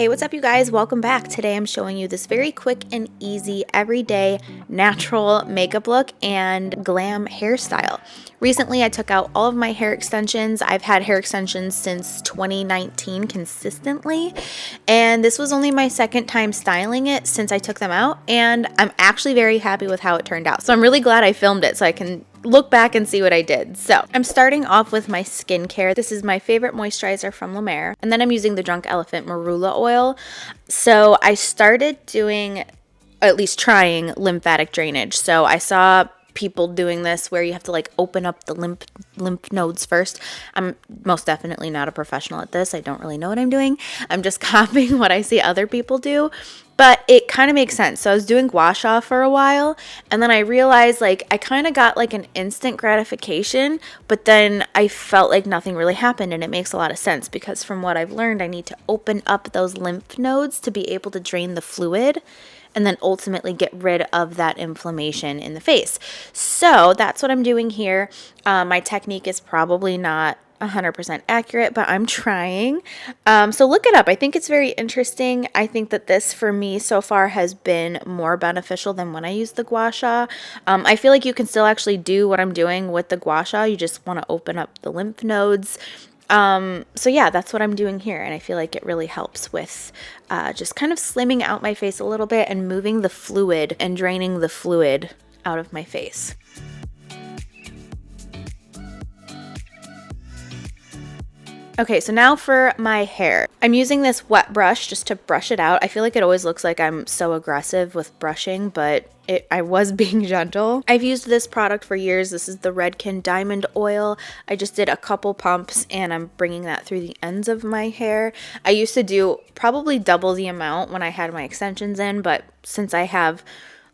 Hey, what's up you guys? Welcome back. Today I'm showing you this very quick and easy, everyday, natural makeup look and glam hairstyle. Recently I took out all of my hair extensions. I've had hair extensions since 2019 consistently, and this was only my second time styling it since I took them out, and I'm actually very happy with how it turned out. So I'm really glad I filmed it so I can look back and see what I did. So I'm starting off with my skincare. This is my favorite moisturizer from La Mer, and then I'm using the Drunk Elephant Marula oil. So I started doing, at least trying, lymphatic drainage. So I saw people doing this where you have to like open up the lymph nodes first. I'm most definitely not a professional at this. I don't really know what I'm doing. I'm just copying what I see other people do, but it kind of makes sense. So I was doing gua sha for a while, and then I realized like I kind of got like an instant gratification, but then I felt like nothing really happened, and it makes a lot of sense because from what I've learned, I need to open up those lymph nodes to be able to drain the fluid and then ultimately get rid of that inflammation in the face. So that's what I'm doing here. My technique is probably not 100% accurate, but I'm trying. So look it up. I think it's very interesting. I think that this for me so far has been more beneficial than when I used the gua sha. I feel like you can still actually do what I'm doing with the gua sha. You just want to open up the lymph nodes. So yeah, that's what I'm doing here, and I feel like it really helps with just kind of slimming out my face a little bit and moving the fluid and draining the fluid out of my face. Okay, so now for my hair. I'm using this wet brush just to brush it out. I feel like it always looks like I'm so aggressive with brushing, but I was being gentle. I've used this product for years. This is the Redken Diamond Oil. I just did a couple pumps and I'm bringing that through the ends of my hair. I used to do probably double the amount when I had my extensions in, but since I have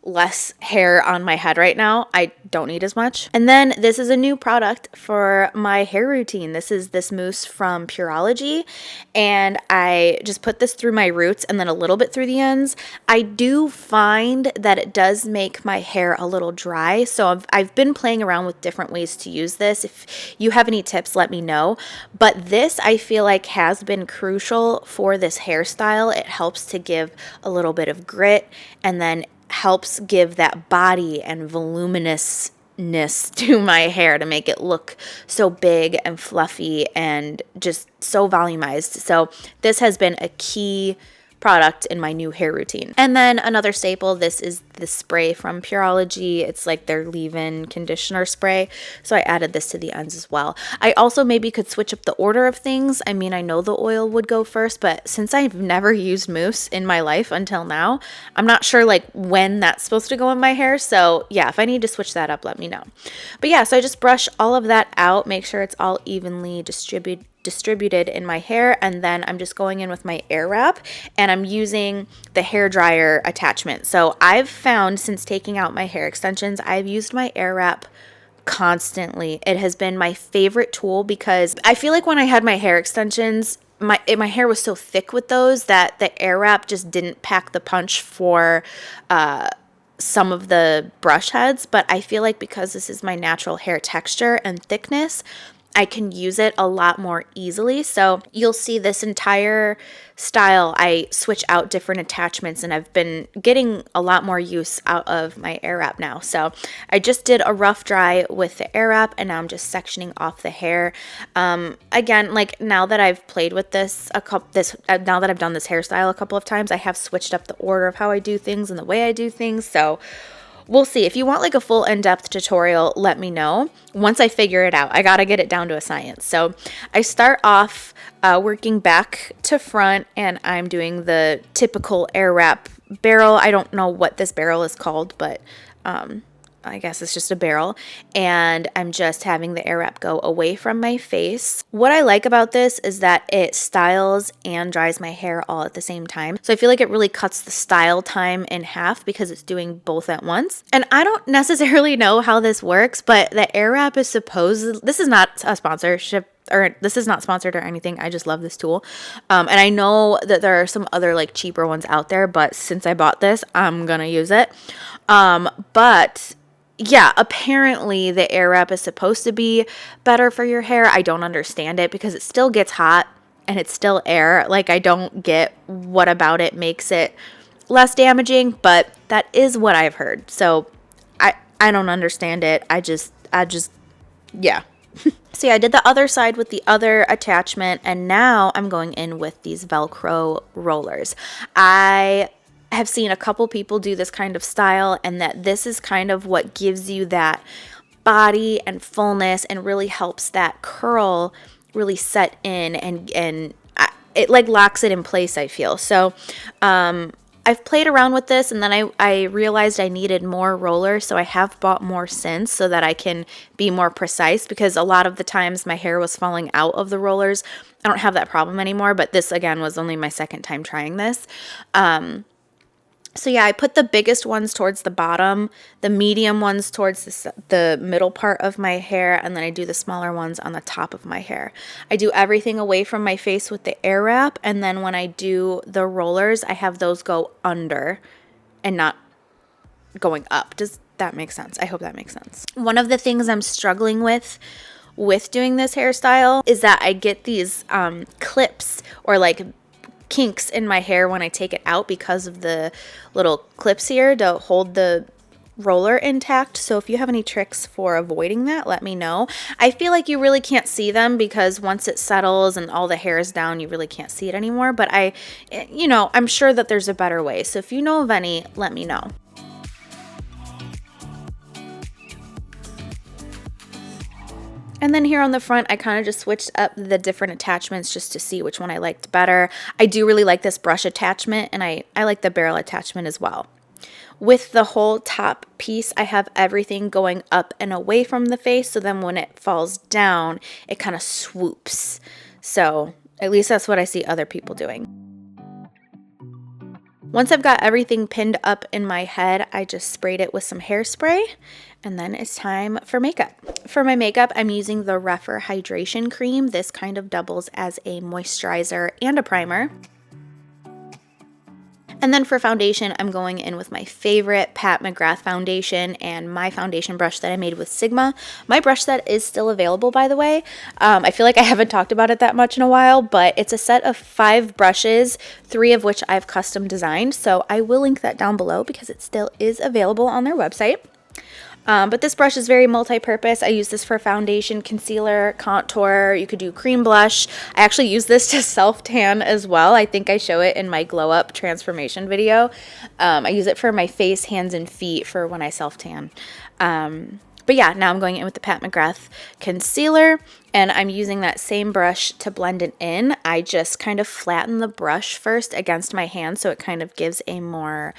less hair on my head right now, I don't need as much. And then this is a new product for my hair routine. This is this mousse from Pureology, and I just put this through my roots and then a little bit through the ends. I do find that it does make my hair a little dry, so I've been playing around with different ways to use this. If you have any tips, let me know. But this I feel like has been crucial for this hairstyle. It helps to give a little bit of grit and then helps give that body and voluminousness to my hair to make it look so big and fluffy and just so volumized. So this has been a key product in my new hair routine. And then another staple, this is the spray from Pureology. It's like their leave-in conditioner spray. So I added this to the ends as well. I also maybe could switch up the order of things. I mean, I know the oil would go first, but since I've never used mousse in my life until now, I'm not sure like when that's supposed to go in my hair. So yeah, if I need to switch that up, let me know. But yeah, so I just brush all of that out, make sure it's all evenly distributed in my hair, and then I'm just going in with my air wrap, and I'm using the hair dryer attachment. So I've found since taking out my hair extensions, I've used my air wrap constantly. It has been my favorite tool because I feel like when I had my hair extensions, my hair was so thick with those that the air wrap just didn't pack the punch for some of the brush heads. But I feel like because this is my natural hair texture and thickness, I can use it a lot more easily. So you'll see this entire style, I switch out different attachments, and I've been getting a lot more use out of my air wrap now. So I just did a rough dry with the air wrap, and now I'm just sectioning off the hair. Again, like now that I've played with this now that I've done this hairstyle a couple of times, I have switched up the order of how I do things and the way I do things. So we'll see. If you want like a full in-depth tutorial, let me know. Once I figure it out, I gotta get it down to a science. So I start off working back to front, and I'm doing the typical air wrap barrel. I don't know what this barrel is called, but I guess it's just a barrel, and I'm just having the air wrap go away from my face. What I like about this is that it styles and dries my hair all at the same time. So I feel like it really cuts the style time in half because it's doing both at once. And I don't necessarily know how this works, but the air wrap is this is not a sponsorship, or this is not sponsored or anything. I just love this tool. And I know that there are some other like cheaper ones out there, but since I bought this, I'm gonna use it. But yeah, apparently the air wrap is supposed to be better for your hair. I don't understand it because it still gets hot and it's still air. Like, I don't get what about it makes it less damaging, but that is what I've heard. So I don't understand it. I just yeah. So yeah, I did the other side with the other attachment, and now I'm going in with these Velcro rollers. I have seen a couple people do this kind of style, and that this is kind of what gives you that body and fullness and really helps that curl really set in, and it like locks it in place, I feel. So I've played around with this, and then I realized I needed more rollers, so I have bought more since so that I can be more precise, because a lot of the times my hair was falling out of the rollers. I don't have that problem anymore, but this again was only my second time trying this. So yeah, I put the biggest ones towards the bottom, the medium ones towards the middle part of my hair, and then I do the smaller ones on the top of my hair. I do everything away from my face with the air wrap, and then when I do the rollers, I have those go under and not going up. Does that make sense? I hope that makes sense. One of the things I'm struggling with doing this hairstyle is that I get these clips or like kinks in my hair when I take it out because of the little clips here to hold the roller intact. So if you have any tricks for avoiding that, let me know. I feel like you really can't see them because once it settles and all the hair is down, you really can't see it anymore. But I'm sure that there's a better way. So if you know of any, let me know. And then here on the front, I kind of just switched up the different attachments just to see which one I liked better. I do really like this brush attachment, and I like the barrel attachment as well. With the whole top piece, I have everything going up and away from the face, so then when it falls down, it kind of swoops. So at least that's what I see other people doing. Once I've got everything pinned up in my head, I just sprayed it with some hairspray, and then it's time for makeup. For my makeup, I'm using the Rephr Hydration Cream. This kind of doubles as a moisturizer and a primer. And then for foundation, I'm going in with my favorite Pat McGrath foundation and my foundation brush that I made with Sigma. My brush set is still available, by the way. I feel like I haven't talked about it that much in a while, but it's a set of 5 brushes, 3 of which I've custom designed. So I will link that down below because it still is available on their website. But this brush is very multi-purpose. I use this for foundation, concealer, contour. You could do cream blush. I actually use this to self-tan as well. I think I show it in my glow up transformation video. I use it for my face, hands, and feet for when I self-tan. But yeah, now I'm going in with the Pat McGrath concealer, and I'm using that same brush to blend it in. I just kind of flatten the brush first against my hand so it kind of gives a more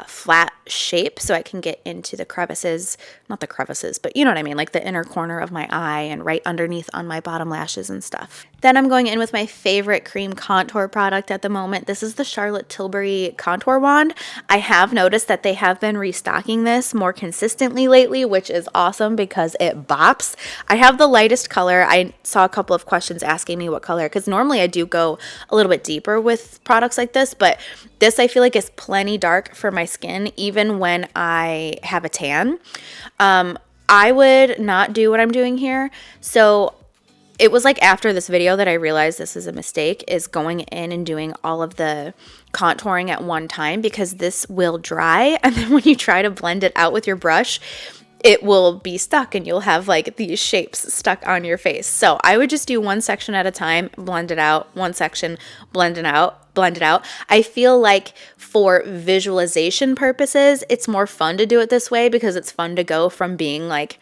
flat shape so I can get into the crevices, not the crevices, but you know what I mean, like the inner corner of my eye and right underneath on my bottom lashes and stuff. Then I'm going in with my favorite cream contour product at the moment. This is the Charlotte Tilbury Contour Wand. I have noticed that they have been restocking this more consistently lately, which is awesome because it bops. I have the lightest color. I saw a couple of questions asking me what color, because normally I do go a little bit deeper with products like this, but this I feel like is plenty dark for my skin, even when I have a tan. I would not do what I'm doing here. So it was like after this video that I realized this is a mistake, is going in and doing all of the contouring at one time, because this will dry. And then when you try to blend it out with your brush, it will be stuck and you'll have like these shapes stuck on your face. So I would just do one section at a time, blend it out, one section, blend it out. I feel like for visualization purposes, it's more fun to do it this way because it's fun to go from being like,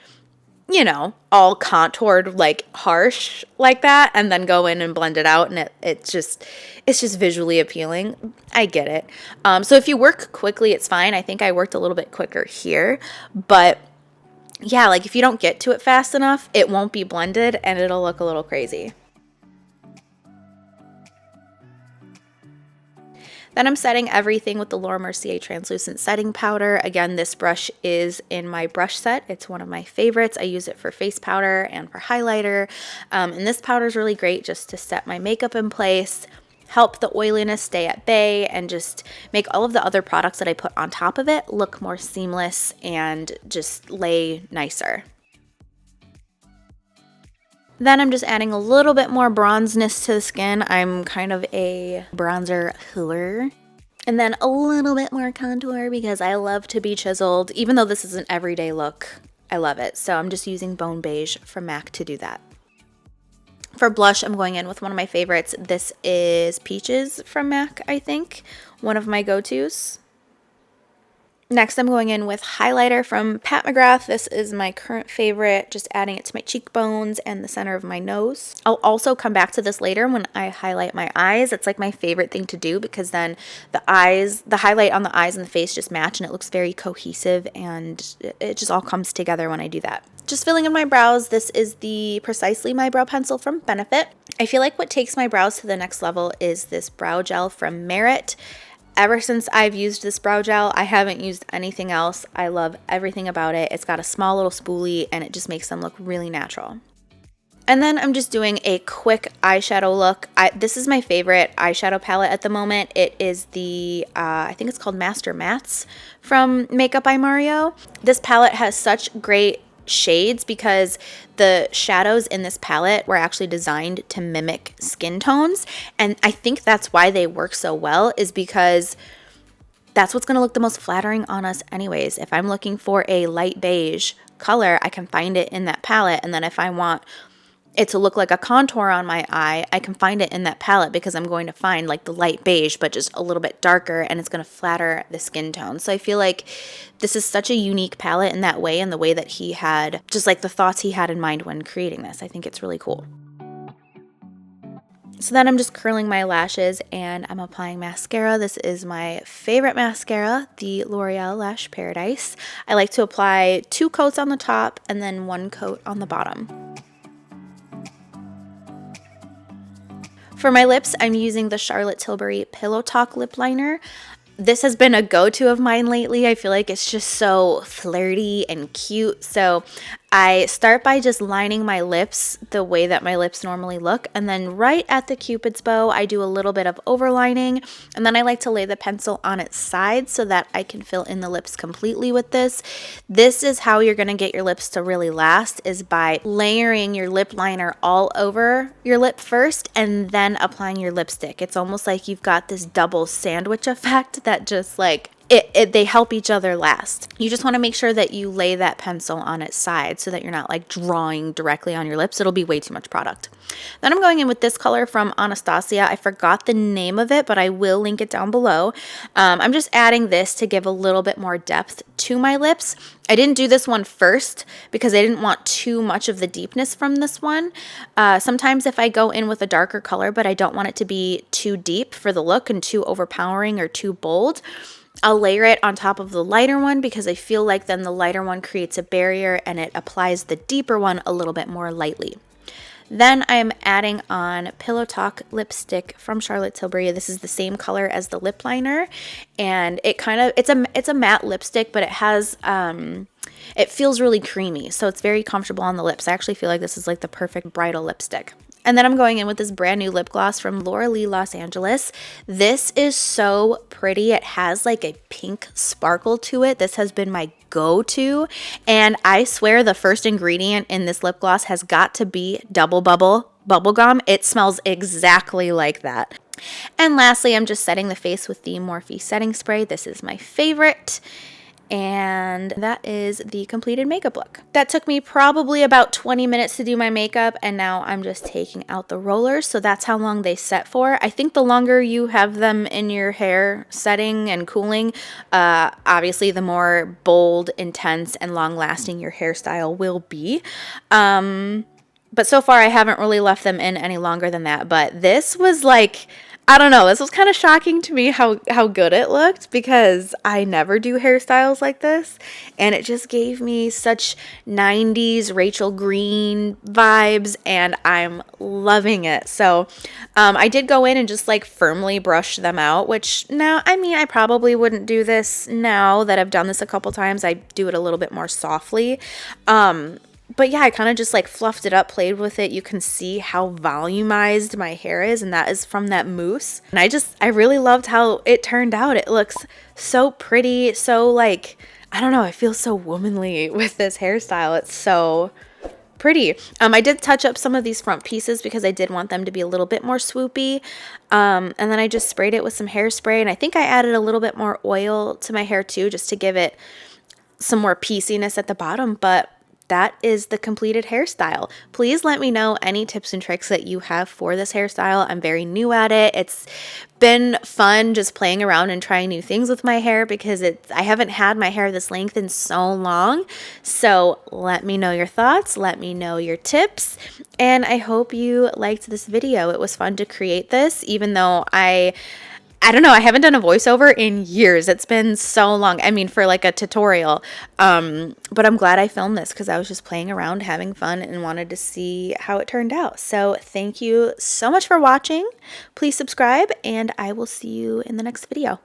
you know, all contoured, like harsh like that, and then go in and blend it out, and it's just visually appealing. I get it. So if you work quickly, it's fine. I think I worked a little bit quicker here, but yeah, like if you don't get to it fast enough, it won't be blended and it'll look a little crazy. Then I'm setting everything with the Laura Mercier translucent setting powder. Again, this brush is in my brush set. It's one of my favorites. I use it for face powder and for highlighter. And this powder is really great just to set my makeup in place, help the oiliness stay at bay, and just make all of the other products that I put on top of it look more seamless and just lay nicer. Then I'm just adding a little bit more bronzeness to the skin. I'm kind of a bronzer whore. And then a little bit more contour because I love to be chiseled. Even though this is an everyday look, I love it. So I'm just using Bone Beige from MAC to do that. For blush, I'm going in with one of my favorites. This is Peaches from MAC, I think. One of my go-tos. Next, I'm going in with highlighter from Pat McGrath. This is my current favorite, just adding it to my cheekbones and the center of my nose. I'll also come back to this later when I highlight my eyes. It's like my favorite thing to do because then the highlight on the eyes and the face just match and it looks very cohesive and it just all comes together when I do that. Just filling in my brows. This is the Precisely My Brow Pencil from Benefit. I feel like what takes my brows to the next level is this brow gel from Merit. Ever since I've used this brow gel, I haven't used anything else. I love everything about it. It's got a small little spoolie and it just makes them look really natural. And then I'm just doing a quick eyeshadow look. This is my favorite eyeshadow palette at the moment. It is the, I think it's called Master Mattes from Makeup by Mario. This palette has such great shades because the shadows in this palette were actually designed to mimic skin tones, and I think that's why they work so well, is because that's what's going to look the most flattering on us anyways. If I'm looking for a light beige color, I can find it in that palette, and then if I want it to look like a contour on my eye, I can find it in that palette because I'm going to find like the light beige but just a little bit darker, and it's going to flatter the skin tone. So I feel like this is such a unique palette in that way, and the way that he had, just like the thoughts he had in mind when creating this. I think it's really cool. So then I'm just curling my lashes and I'm applying mascara. This is my favorite mascara, the L'Oreal Lash Paradise. I like to apply 2 coats on the top and then 1 coat on the bottom. For my lips, I'm using the Charlotte Tilbury Pillow Talk lip liner. This has been a go-to of mine lately. I feel like it's just so flirty and cute. So I start by just lining my lips the way that my lips normally look. And then right at the Cupid's bow, I do a little bit of overlining. And then I like to lay the pencil on its side so that I can fill in the lips completely with this. This is how you're going to get your lips to really last, is by layering your lip liner all over your lip first and then applying your lipstick. It's almost like you've got this double sandwich effect that just like they help each other last. You just want to make sure that you lay that pencil on its side so that you're not like drawing directly on your lips. It'll be way too much product. Then I'm going in with this color from Anastasia. I forgot the name of it, but I will link it down below. I'm just adding this to give a little bit more depth to my lips. I didn't do this one first because I didn't want too much of the deepness from this one. Sometimes if I go in with a darker color, but I don't want it to be too deep for the look and too overpowering or too bold, I'll layer it on top of the lighter one because I feel like then the lighter one creates a barrier and it applies the deeper one a little bit more lightly. Then I'm adding on Pillow Talk lipstick from Charlotte Tilbury. This is the same color as the lip liner, and it's a matte lipstick, but it has it feels really creamy, so it's very comfortable on the lips. I actually feel like this is like the perfect bridal lipstick. And then I'm going in with this brand new lip gloss from Laura Lee Los Angeles. This is so pretty. It has like a pink sparkle to it. This has been my go-to. And I swear the first ingredient in this lip gloss has got to be Double Bubble bubblegum. It smells exactly like that. And lastly, I'm just setting the face with the Morphe setting spray. This is my favorite. And that is the completed makeup look. That took me probably about 20 minutes to do my makeup, and now I'm just taking out the rollers, so that's how long they set for. I think the longer you have them in your hair setting and cooling, obviously the more bold, intense, and long-lasting your hairstyle will be. But so far I haven't really left them in any longer than that, but this was like, I don't know, this was kind of shocking to me how good it looked because I never do hairstyles like this, and it just gave me such 90s Rachel Green vibes, and I'm loving it. So I did go in and just like firmly brush them out, which now, I mean, I probably wouldn't do this now that I've done this a couple times. I do it a little bit more softly. But yeah, I kind of just like fluffed it up, played with it. You can see how volumized my hair is, and that is from that mousse. And I really loved how it turned out. It looks so pretty, so like, I don't know, I feel so womanly with this hairstyle. It's so pretty. I did touch up some of these front pieces because I did want them to be a little bit more swoopy. And then I just sprayed it with some hairspray, and I think I added a little bit more oil to my hair too, just to give it some more pieciness at the bottom. But that is the completed hairstyle. Please let me know any tips and tricks that you have for this hairstyle. I'm very new at it. It's been fun just playing around and trying new things with my hair because I haven't had my hair this length in so long. So let me know your thoughts. Let me know your tips. And I hope you liked this video. It was fun to create this, even though I don't know, I haven't done a voiceover in years. It's been so long. I mean, for like a tutorial. But I'm glad I filmed this because I was just playing around, having fun, and wanted to see how it turned out. So thank you so much for watching. Please subscribe, and I will see you in the next video.